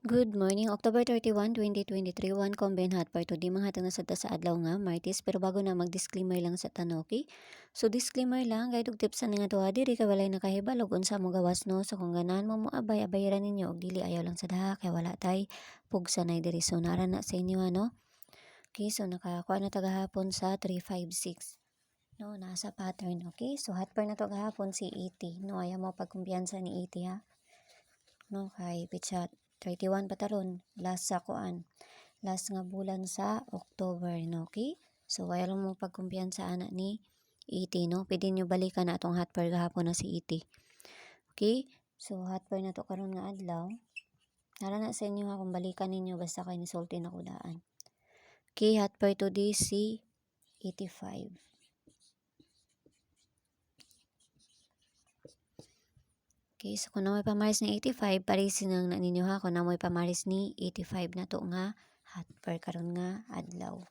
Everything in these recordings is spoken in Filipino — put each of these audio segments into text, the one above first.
Good morning, October 31, 2023, one combine hot part to di mga hatang nasada sa adlaw nga, Martes, pero bago na mag-disclaimer lang sa tanoki. So disclaimer lang, kay dug tips nga tuwa diri kay walay nakahibal og unsa mo gawas no, so kung ganahan mo abay-abayran ninyo og dili ayaw lang sa daha kay wala tay pugsa nay diri so nara na sa inyo ano. Okay, so nakakuha na tagahapon sa 356. No, nasa pattern, okay? So hot part na to gahapon si 80. No, ayaw mo pagkumpiyansa ni 80 ha. No, kay pitchat 31 pataron last sa kuan last nga bulan sa October no, okay, so wala lang mo pagkumpiyansa ana ni 80 no, pwede nyo balikan na atong hot pair gahapon na si 80. Okay, so hot pair na to karon nga adlaw nara na sa inyo ha kung balikan ninyo basta kay nisulti na kudaan. Okay, hot pair to di si 85. Okay, so kung namoy pamaris ni 85, parisin lang na ninyo ha. Kung namoy pamaris ni 85 na to nga hot pair karon nga adlaw.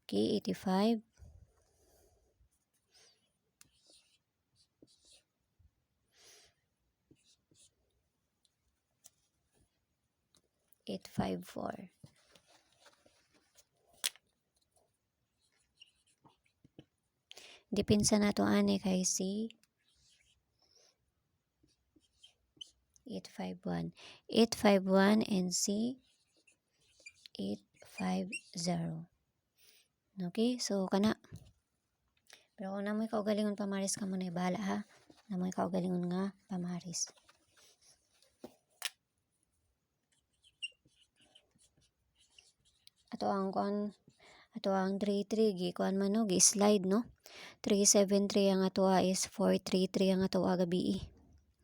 Okay, 85. Eight, 5, 4. Dipinsa na to ani kay si 851. 851 and si 850. Okay, so kana. Pero kung namoy kaugalingon pamaris ka muna bahala ha. Namoy kaugalingon nga pamaris. Ato ang 33 gi kuan man no gi slide no. 373 ang atoa is 433 ang atoa gabi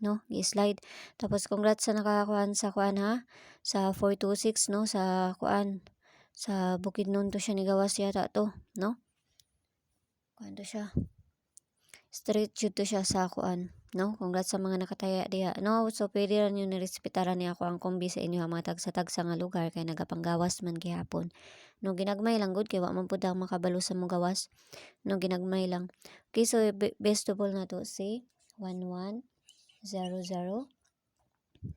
no, i-slide. Tapos congrats sa nakakuan sa kuan ha, sa 426 no, sa kuan sa Bukidnon to siya ni gawas yata to no, kuan to siya straight jud to siya sa kuan no. Congrats sa mga nakataya diha no, so pwede ran yun nirespetaran niya ako ang kombi sa inyo ha, mga tagsa nga lugar kay nagapanggawas man gihapon no. Ginagmay lang gud kay wa man pud makabalo sa mong gawas no, ginagmay lang. Okay, so best of all na to si 1100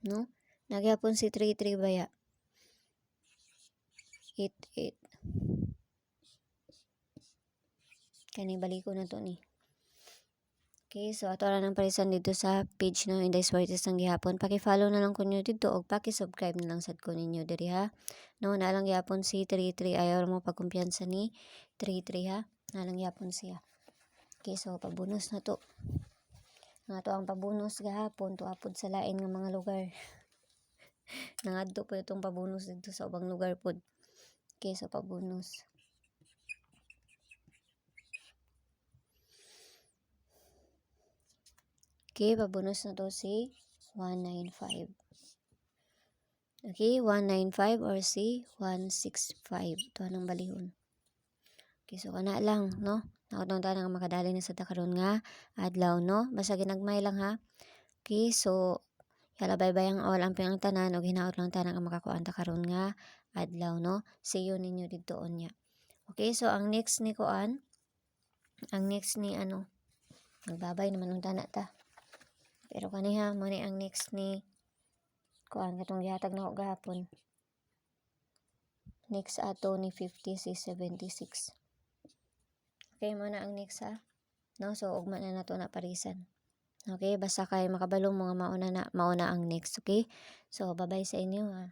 no, nagyapon si 33 baya 88 kani baliko na to ni. Okay, so ato ra nang parisan dito sa page no Inday Suertes ng gihapon. Paki-follow na lang ko niyo dito og paki-subscribe na lang sad ko ninyo diri ha. No, na lang gihapon si 33 ayaw mo pagkumpiyansa ni 33 ha. Na lang gihapon siya. Okay, so pabonus na to. Nga to ang pabonus gahapon to apod sa lain nga mga lugar. Nangadto po itong pabonus dito sa ubang lugar pod. Okay, so pabonus. Okay, pabonus na to si 195. Okay, 195 or si 165. Ito anong balihon. Okay, so kana lang, no? Nakatong tayo nga makadali na sa takaron nga adlaw, no? Basta ginagmay lang ha. Okay, so yala bye-bye ang all ang pinang tanan o hinaot lang tanan ang makakuan takaron nga adlaw, no? See you ninyo dito onya. Okay, so ang next ni kuan, ang next ni ano, nagbabay naman ng tanan ta. Pero kaniha mo ni ang next ni kuan katong gihatag na ko gahapon. Next ato ni 50 si 76. Okay mo na ang next ha. No, so ugma na nato na parisan. Okay, basta kay makabalo mo nga mauna ang next, okay? So bye-bye sa inyo ha.